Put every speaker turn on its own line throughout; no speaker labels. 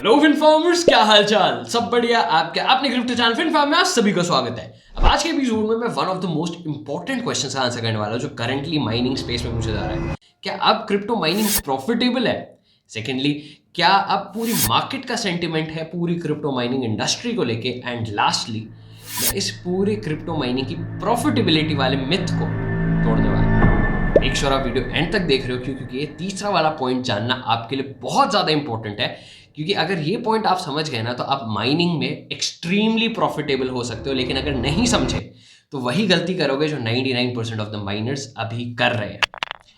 Hello फिनफार्मर्स, क्या हालचाल? सब बढ़िया? आपके अपने क्रिप्टो चैनल फिनफार्म में आप सभी का स्वागत है। अब आज के एपिसोड में मैं one of the most important question का आंसर करने वाला हूं जो करंटली माइनिंग स्पेस में पूछा जा रहा है। क्या अब क्रिप्टो माइनिंग प्रॉफिटेबल है? सेकेंडली, क्या अब पूरी मार्केट का सेंटिमेंट है पूरी क्रिप्टो माइनिंग इंडस्ट्री को लेके? एंड लास्टली, मैं इस पूरे क्रिप्टो माइनिंग की प्रॉफिटेबिलिटी वाले मिथ को तोड़ने वाला हूं। मेक श्योर आप वीडियो एंड तक देख रहे हो क्योंकि ये तीसरा वाला पॉइंट जानना आपके लिए बहुत ज़्यादा इंपॉर्टेंट है। क्योंकि अगर ये पॉइंट आप समझ गए ना तो आप माइनिंग में एक्सट्रीमली प्रॉफिटेबल हो सकते हो, लेकिन अगर नहीं समझे तो वही गलती करोगे जो 99% ऑफ द माइनर्स अभी कर रहे हैं।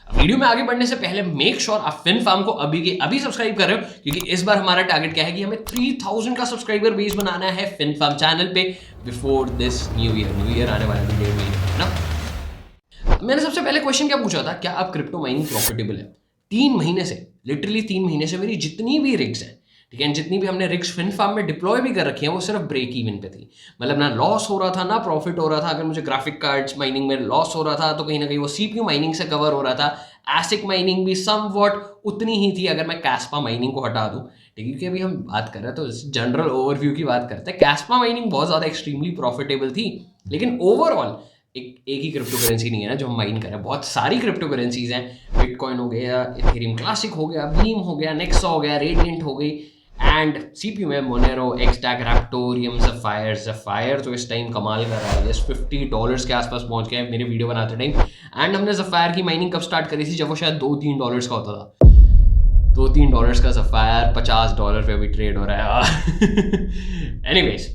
वीडियो में आगे बढ़ने से पहले मेक श्योर आप फिनफार्म को अभी के अभी सब्सक्राइब कर रहे हो, क्योंकि इस बार हमारा टारगेट क्या है कि हमें 3000 का सब्सक्राइबर बेस बनाना है फिनफार्म चैनल पे बिफोर दिस न्यू ईयर आने वाला है 1.5 महीने है ना। मैंने सबसे पहले क्वेश्चन क्या पूछा था, क्या अब क्रिप्टो माइनिंग प्रॉफिटेबल है? 3 महीने से, लिटरली 3 महीने से मेरी जितनी भी रिग्स हैं, ठीक है, जितनी भी हमने रिग्स फिनफार्म में डिप्लॉय भी कर रखी हैं, वो सिर्फ ब्रेक इवन पे थी। मतलब ना लॉस हो रहा था ना प्रॉफिट हो रहा था। अगर मुझे ग्राफिक कार्ड्स माइनिंग में लॉस हो रहा था तो कहीं ना कहीं वो सीपीयू माइनिंग से कवर हो रहा था। एसिक माइनिंग भी समवॉट उतनी ही थी अगर मैं कैस्पा माइनिंग को हटा दूं, ठीक है, क्योंकि अभी हम बात कर रहे हैं तो जनरल ओवरव्यू की बात करते हैं। कैस्पा माइनिंग बहुत ज़्यादा एक्सट्रीमली प्रॉफिटेबल थी, लेकिन ओवरऑल एक ही क्रिप्टो करेंसी नहीं है ना जो हम माइन कर रहे हैं, बहुत सारी क्रिप्टो करेंसीज हैं। बिटकॉइन हो गया, इथेरियम क्लासिक हो गया, बीम हो गया, नेक्सा हो गया, रेडियंट हो गई, एंड सीपीयू में मोनेरो, एक्सटैक, रैप्टोरियम, ज़फायर तो इस टाइम कमाल कर रहा है, जस्ट $50 के आसपास पहुंच गया है मेरे वीडियो बनाते टाइम। एंड हमने ज़फायर की माइनिंग कब स्टार्ट करी थी? जब वो शायद $2-3 का होता था। $2-3 का ज़फायर $50 पे अभी ट्रेड हो रहा है। एनीवेज,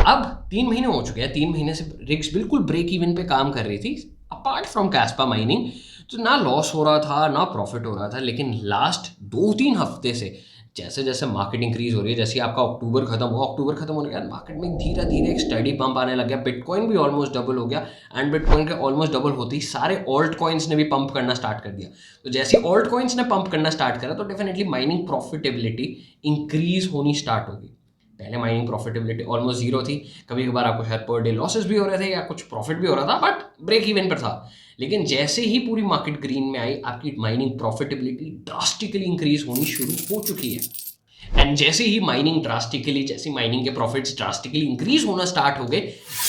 अब 3 महीने हो चुके हैं। 3 महीने से रिग्स बिल्कुल ब्रेक इवन पे काम कर रही थी, अपार्ट फ्रॉम कैस्पा माइनिंग। तो ना लॉस हो रहा था ना प्रॉफिट हो रहा था। लेकिन लास्ट 2-3 हफ्ते से जैसे जैसे मार्केट इंक्रीज हो रही है, जैसे आपका अक्टूबर खत्म हुआ, अक्टूबर खत्म होने के बाद मार्केट में धीरे धीरे एक स्टडी पंप आने लग गया। बिटकॉइन भी ऑलमोस्ट डबल हो गया, एंड बिटकॉइन के ऑलमोस्ट डबल होते ही सारे ऑल्ट कॉइन्स ने भी पंप करना स्टार्ट कर दिया। तो जैसे ऑल्ट कॉइन्स ने पंप करना स्टार्ट करा तो डेफिनेटली माइनिंग प्रॉफिटेबिलिटी इंक्रीज होनी स्टार्ट होगी। पहले माइनिंग प्रॉफिटेबिलिटी ऑलमोस्ट जीरो थी, कभी कभार आपको शायद पर डे लॉसेस भी हो रहे थे या कुछ प्रॉफिट भी हो रहा था, बट ब्रेक इवन पर था। लेकिन जैसे ही पूरी मार्केट ग्रीन में आई, आपकी माइनिंग प्रॉफिटेबिलिटी ड्रास्टिकली इंक्रीज होनी शुरू हो चुकी है। एंड जैसे ही माइनिंग के प्रॉफिट्स ड्रास्टिकली इंक्रीज होना स्टार्ट हो गए,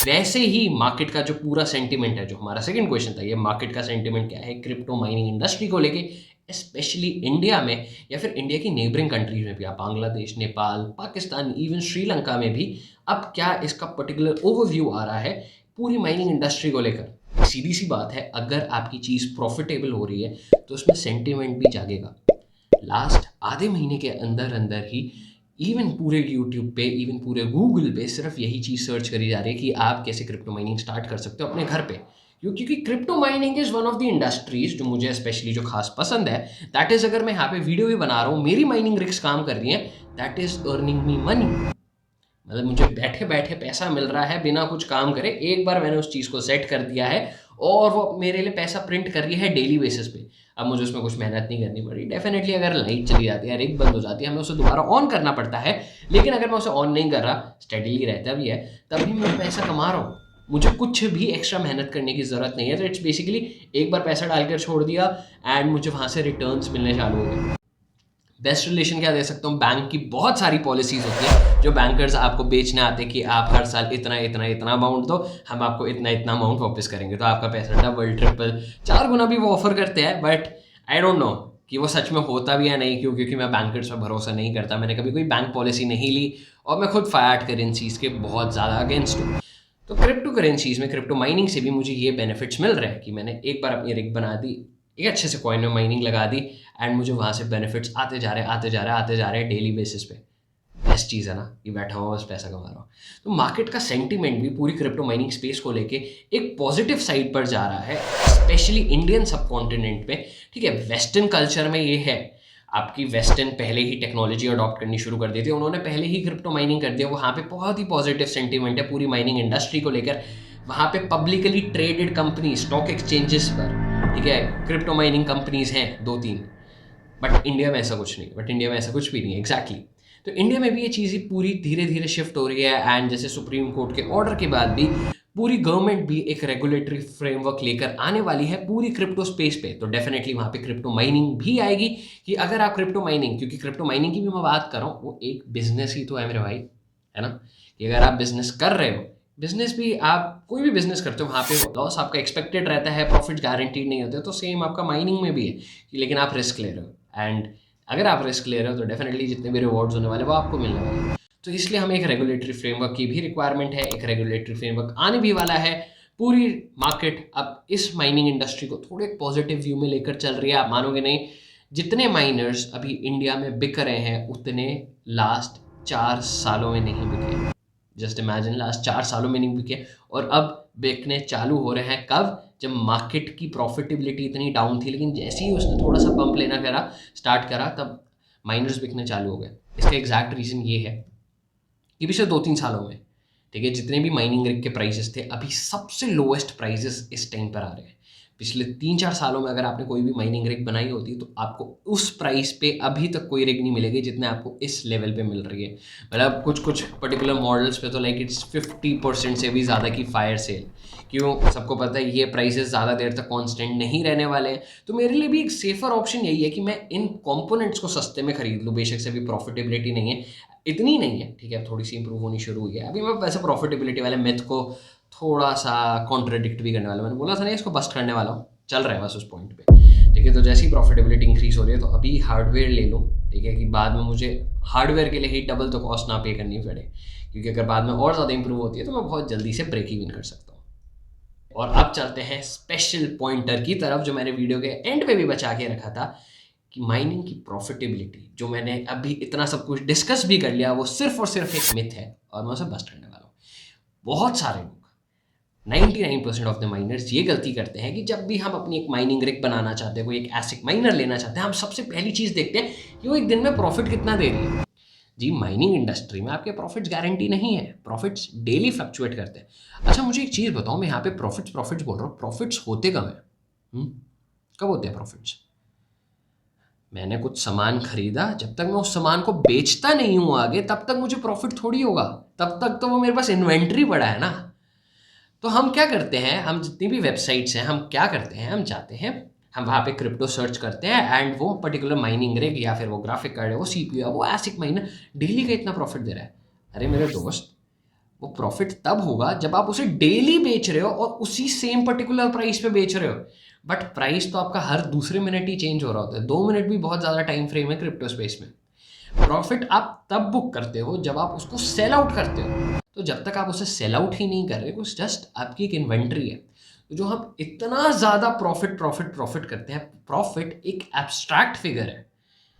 वैसे ही मार्केट का जो पूरा सेंटिमेंट है, जो हमारा सेकंड क्वेश्चन था, ये मार्केट का सेंटिमेंट क्या है क्रिप्टो माइनिंग इंडस्ट्री को लेके, स्पेशली इंडिया में या फिर इंडिया की नेबरिंग कंट्रीज में भी, आप बांग्लादेश, नेपाल, पाकिस्तान, इवन श्रीलंका में भी अब क्या इसका पर्टिकुलर ओवरव्यू आ रहा है पूरी माइनिंग इंडस्ट्री को लेकर। सीधी सी बात है, अगर आपकी चीज़ प्रॉफिटेबल हो रही है तो उसमें सेंटिमेंट भी जागेगा। लास्ट आधे महीने के अंदर अंदर ही इवन पूरे यूट्यूब पे, इवन पूरे गूगल पे सिर्फ यही चीज़ सर्च करी जा रही है कि आप कैसे क्रिप्टो माइनिंग स्टार्ट कर सकते हो अपने घर पे। क्योंकि crypto mining is one of the industries जो मुझे स्पेशली जो खास पसंद है। दैट इज़, अगर मैं यहाँ पे वीडियो भी बना रहा हूँ, मेरी माइनिंग रिग्स काम कर रही है, that is earning me money. मतलब मुझे बैठे बैठे पैसा मिल रहा है बिना कुछ काम करे। एक बार मैंने उस चीज़ को सेट कर दिया है और वो मेरे लिए पैसा प्रिंट कर रही है डेली बेसिस पे। अब मुझे उसमें कुछ मेहनत नहीं करनी पड़ी। डेफिनेटली अगर लाइट चली जाती है, रिग बंद हो जाती है, हमें उसे दोबारा ऑन करना पड़ता है। लेकिन अगर मैं उसे ऑन नहीं कर रहा, स्टेडीली रहता भी है, तभी मैं पैसा कमा रहा हूँ। मुझे कुछ भी एक्स्ट्रा मेहनत करने की ज़रूरत नहीं है। तो इट्स बेसिकली एक बार पैसा डालकर छोड़ दिया एंड मुझे वहाँ से रिटर्न्स मिलने चालू हो गए। बेस्ट रिलेशन क्या दे सकता हूँ, बैंक की बहुत सारी पॉलिसीज होती है जो बैंकर्स आपको बेचने आते हैं कि आप हर साल इतना इतना इतना अमाउंट दो, हम आपको इतना इतना अमाउंट वापस करेंगे, तो आपका पैसा डबल ट्रिपल 4 गुना भी वो ऑफर करते हैं। बट आई डोंट नो कि वो सच में होता भी है नहीं, क्यों? क्योंकि मैं बैंकर्स पर भरोसा नहीं करता। मैंने कभी कोई बैंक पॉलिसी नहीं ली और मैं खुद फाइट करेंसीज के बहुत ज़्यादा अगेंस्ट हूँ। तो क्रिप्टो करेंसीज में, क्रिप्टो माइनिंग से भी मुझे ये बेनिफिट्स मिल रहे हैं कि मैंने एक बार अपनी रिग बना दी, एक अच्छे से कॉइन में माइनिंग लगा दी, एंड मुझे वहाँ से बेनिफिट्स आते जा रहे हैं डेली बेसिस पे। बेस्ट चीज़ है ना कि बैठा हुआ बस पैसा कमा रहा हूँ। तो मार्केट का सेंटीमेंट भी पूरी क्रिप्टो माइनिंग स्पेस को लेके एक पॉजिटिव साइड पर जा रहा है, स्पेशली इंडियन सब कॉन्टिनेंट पे। ठीक है, वेस्टर्न कल्चर में ये है, आपकी वेस्टर्न पहले ही टेक्नोलॉजी अडॉप्ट करनी शुरू कर दी थी, उन्होंने पहले ही क्रिप्टो माइनिंग कर दिया। वहाँ पे बहुत ही पॉजिटिव सेंटीमेंट है पूरी माइनिंग इंडस्ट्री को लेकर। वहाँ पे publicly traded company stock exchanges पर, ठीक है, क्रिप्टो माइनिंग कंपनीज हैं 2-3। बट इंडिया में ऐसा कुछ भी नहीं है एग्जैक्टली। तो इंडिया में भी ये चीज़ें पूरी धीरे धीरे शिफ्ट हो रही है। एंड जैसे सुप्रीम कोर्ट के ऑर्डर के बाद भी पूरी गवर्नमेंट भी एक रेगुलेटरी फ्रेमवर्क लेकर आने वाली है पूरी क्रिप्टो स्पेस पे, तो डेफिनेटली वहाँ पे क्रिप्टो माइनिंग भी आएगी। कि अगर आप क्रिप्टो माइनिंग, क्योंकि क्रिप्टो माइनिंग की भी मैं बात कर रहा हूँ, वो एक बिजनेस ही तो है मेरे भाई, है ना। कि अगर आप बिजनेस कर रहे हो, बिजनेस भी आप कोई भी बिजनेस करते हो, वहाँ पे लॉस आपका एक्सपेक्टेड रहता है, प्रॉफिट गारंटीड नहीं होते, तो सेम आपका माइनिंग में भी है कि लेकिन आप रिस्क ले रहे हो, एंड अगर आप रिस्क ले रहे हो तो डेफिनेटली जितने भी रिवॉर्ड्स होने वाले वो आपको मिलने वाले हैं। तो इसलिए हमें एक रेगुलेटरी फ्रेमवर्क की भी रिक्वायरमेंट है, एक रेगुलेटरी फ्रेमवर्क आने भी वाला है। पूरी मार्केट अब इस माइनिंग इंडस्ट्री को थोड़े पॉजिटिव व्यू में लेकर चल रही है। आप मानोगे नहीं, जितने माइनर्स अभी इंडिया में बिक रहे हैं उतने लास्ट 4 सालों में नहीं बिके। जस्ट इमेजिन, लास्ट 4 सालों में नहीं बिके, और अब बिकने चालू हो रहे हैं। कब? जब मार्केट की प्रॉफिटेबिलिटी इतनी डाउन थी, लेकिन जैसे ही उसने थोड़ा सा पंप लेना करा, स्टार्ट करा, तब माइनर्स बिकने चालू हो गए। इसका एग्जैक्ट रीज़न ये है कि पिछले 2-3 सालों में, ठीक है, जितने भी माइनिंग रिग के प्राइसेस थे, अभी सबसे लोएस्ट प्राइसेस इस टाइम पर आ रहे हैं। पिछले 3-4 सालों में अगर आपने कोई भी माइनिंग रिग बनाई होती तो आपको उस प्राइस पे अभी तक कोई रिग नहीं मिलेगी जितने आपको इस लेवल पे मिल रही है। मतलब कुछ कुछ पर्टिकुलर मॉडल्स पे तो लाइक इट्स 50% से भी ज़्यादा की फायर सेल। क्यों? सबको पता है ये प्राइसेस ज़्यादा देर तक कांस्टेंट नहीं रहने वाले हैं। तो मेरे लिए भी एक सेफर ऑप्शन यही है कि मैं इन कंपोनेंट्स को सस्ते में खरीद लूँ। बेशक से भी प्रॉफिटेबिलिटी नहीं है, इतनी नहीं है, ठीक है, थोड़ी सी इंप्रूव होनी शुरू हुई है। अभी मैं वैसे प्रॉफिटेबिलिटी वाले मिथ को थोड़ा सा कॉन्ट्रडिक्ट भी करने वाला, मैंने बोला था ना इसको बस्ट करने वाला हूँ, चल रहा है बस उस पॉइंट पे, ठीक है। तो जैसे ही प्रॉफिटेबिलिटी इंक्रीज हो रही है, तो अभी हार्डवेयर ले लूँ, ठीक है, कि बाद में मुझे हार्डवेयर के लिए ही डबल तो कॉस्ट ना पे करनी पड़े, क्योंकि अगर बाद में और ज़्यादा इंप्रूव होती है तो मैं बहुत जल्दी से ब्रेक इवन कर सकता हूँ। और अब चलते हैं स्पेशल पॉइंटर की तरफ, जो मैंने वीडियो के एंड पे भी बचा के रखा था, कि माइनिंग की प्रॉफिटेबिलिटी, जो मैंने अभी इतना सब कुछ डिस्कस भी कर लिया, वो सिर्फ और सिर्फ एक मिथ है, और मैं उसे बस्ट करने वाला हूँ। बहुत सारे लोग, 99% ऑफ द माइनर्स ये गलती करते हैं कि जब भी हम अपनी एक माइनिंग रिग बनाना चाहते हैं, कोई एक एसिक माइनर लेना चाहते हैं, हम सबसे पहली चीज़ देखते हैं कि वो एक दिन में प्रॉफिट कितना दे रही है। जी, माइनिंग इंडस्ट्री में आपके प्रॉफिट्स गारंटी नहीं है, प्रॉफिट्स डेली फ्लक्चुएट करते हैं। अच्छा, मुझे एक चीज़ बताओ, मैं यहाँ पे प्रॉफिट्स प्रॉफिट्स बोल रहा हूँ, प्रॉफिट्स होते कब हैं? कब होते हैं प्रॉफिट्स? मैंने कुछ सामान खरीदा, जब तक मैं उस सामान को बेचता नहीं हूँ आगे, तब तक मुझे प्रॉफिट थोड़ी होगा। तब तक तो वो मेरे पास इन्वेंट्री पड़ा है ना। तो हम क्या करते हैं, हम जितनी भी वेबसाइट्स हैं, हम क्या करते हैं, हम जाते हैं, हम वहाँ पे क्रिप्टो सर्च करते हैं, एंड वो पर्टिकुलर माइनिंग रिग या फिर वो ग्राफिक कार्ड है, वो सीपीयू है, वो एसिक माइनर डेली का इतना प्रॉफिट दे रहा है। अरे मेरे दोस्त, वो प्रॉफिट तब होगा जब आप उसे डेली बेच रहे हो और उसी सेम पर्टिकुलर प्राइस पे बेच रहे हो। बट प्राइस तो आपका हर दूसरे मिनट ही चेंज हो रहा होता है। 2 मिनट भी बहुत ज़्यादा टाइम फ्रेम है क्रिप्टो स्पेस में। प्रॉफिट आप तब बुक करते हो जब आप उसको सेल आउट करते हो। तो जब तक आप उसे सेल आउट ही नहीं कर रहे, कुछ जस्ट आपकी एक इन्वेंट्री है। तो जो हम इतना ज़्यादा प्रॉफिट प्रॉफिट प्रॉफिट करते हैं, प्रॉफिट एक एब्स्ट्रैक्ट फिगर है।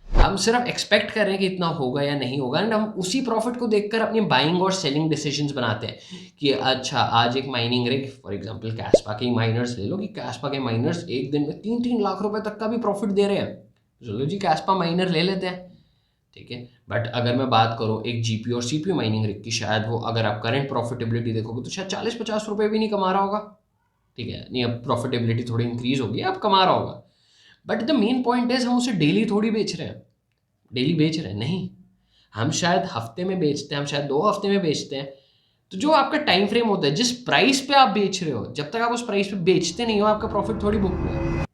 हम सिर्फ एक्सपेक्ट कर रहे हैं कि इतना होगा या नहीं होगा, एंड हम उसी प्रॉफिट को देखकर अपनी बाइंग और सेलिंग डिसीजंस बनाते हैं कि अच्छा, आज एक माइनिंग रिग, फॉर एग्जांपल कैस्पा के माइनर्स ले लो, कि कैस्पा के माइनर्स एक दिन में 3-3 लाख रुपए तक का भी प्रॉफिट दे रहे हैं, चलो जी कैस्पा माइनर ले लेते हैं, ठीक है। बट अगर मैं बात करूँ एक जीपीयू और सीपीयू माइनिंग रिग की, शायद वो, अगर आप करंट प्रॉफिटेबिलिटी देखोगे तो शायद 40-50 रुपए भी नहीं कमा रहा होगा, ठीक है। नहीं, अब प्रॉफिटेबिलिटी थोड़ी इंक्रीज होगी, अब कमा रहा होगा। But the main point is, हम उसे डेली थोड़ी बेच रहे हैं, डेली बेच रहे हैं नहीं, हम शायद हफ्ते में बेचते हैं, हम शायद 2 हफ्ते में बेचते हैं। तो जो आपका टाइम फ्रेम होता है, जिस प्राइस पे आप बेच रहे हो, जब तक आप उस प्राइस पे बेचते नहीं हो, आपका प्रॉफिट थोड़ी बुक हुआ है।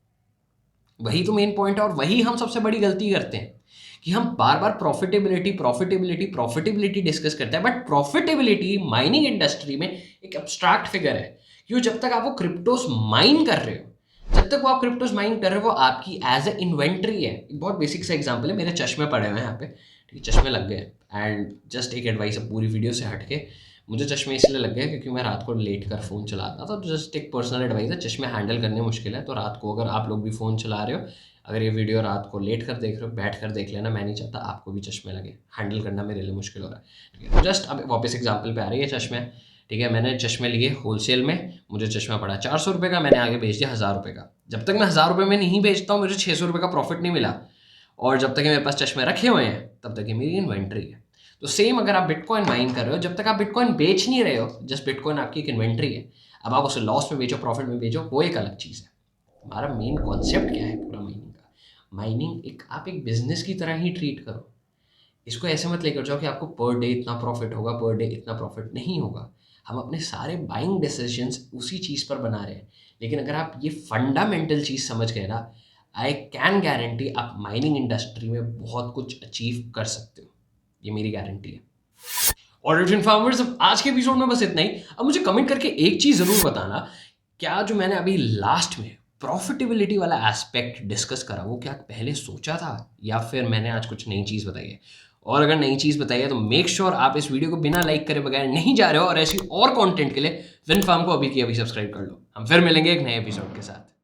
वही तो मेन पॉइंट है, और वही हम सबसे बड़ी गलती करते हैं कि हम बार बार प्रॉफिटेबिलिटी प्रॉफिटेबिलिटी प्रॉफिटेबिलिटी डिस्कस करते हैं। बट प्रॉफिटेबिलिटी माइनिंग इंडस्ट्री में एक एब्स्ट्रैक्ट फिगर है। क्यों? जब तक आप वो क्रिप्टोस माइन कर रहे हो, जब तक वो आप क्रिप्टोस माइन कर रहे हो, वो आपकी एज ए इन्वेंट्री है। एक बहुत बेसिक सा एग्जांपल है, मेरे चश्मे पड़े हुए हैं यहाँ पे, ठीक है, चश्मे लग गए, एंड जस्ट एक एडवाइस है पूरी वीडियो से हट के, मुझे चश्मे इसलिए लग गए क्योंकि मैं रात को लेट कर फ़ोन चला रहा था। तो जस्ट एक पर्सनल एडवाइस है, चश्मे हैंडल करने मुश्किल है, तो रात को अगर आप लोग भी फ़ोन चला रहे हो, अगर ये वीडियो रात को लेट कर देख रहे हो, बैठ कर देख लेना, मैं नहीं चाहता आपको भी चश्मे लगे, हैंडल करना मेरे लिए मुश्किल हो रहा है, ठीक है। तो जस्ट अब वापस एग्जाम्पल पे आ रही है चश्मे, ठीक है। मैंने चश्मे लिए होलसेल में, मुझे चश्मा पड़ा 400 रुपये का, मैंने आगे बेच दिया 1000 रुपये का। जब तक मैं 1000 रुपये में नहीं बेचता हूँ, मुझे 600 रुपये का प्रॉफिट नहीं मिला, और जब तक ये मेरे पास चश्मे रखे हुए हैं, तब तक ये मेरी इन्वेंट्री है। तो सेम अगर आप बिटकॉइन माइन कर रहे हो, जब तक आप बिटकॉइन बेच नहीं रहे हो, जस्ट बिटकॉइन आपकी एक इन्वेंट्री है। अब आप उसे लॉस में बेचो, प्रॉफिट में बेचो, वो एक अलग चीज़ है। हमारा मेन कॉन्सेप्ट क्या है पूरा माइनिंग का? माइनिंग एक, आप एक बिजनेस की तरह ही ट्रीट करो। इसको ऐसे मत लेकर जाओ कि आपको पर डे इतना प्रॉफिट होगा, पर डे इतना प्रॉफिट नहीं होगा। हम अपने सारे बाइंग डिसीजंस उसी चीज़ पर बना रहे हैं। लेकिन अगर आप ये फंडामेंटल चीज़ समझ गए ना, आई कैन गारंटी आप माइनिंग इंडस्ट्री में बहुत कुछ अचीव कर सकते हो। ये मेरी गारंटी है। ऑलराइट इन्फॉर्मर्स, अब आज के एपिसोड में बस इतना ही। अब मुझे कमेंट करके एक चीज़ ज़रूर बताना, क्या जो मैंने अभी लास्ट में प्रॉफिटेबिलिटी वाला एस्पेक्ट डिस्कस करा वो क्या पहले सोचा था, या फिर मैंने आज कुछ नई चीज़ बताई है? और अगर नई चीज़ बताई है तो मेक श्योर आप इस वीडियो को बिना लाइक करे बगैर नहीं जा रहे हो, और ऐसी और कंटेंट के लिए विन फार्म को अभी की अभी सब्सक्राइब कर लो। हम फिर मिलेंगे एक नए एपिसोड के साथ।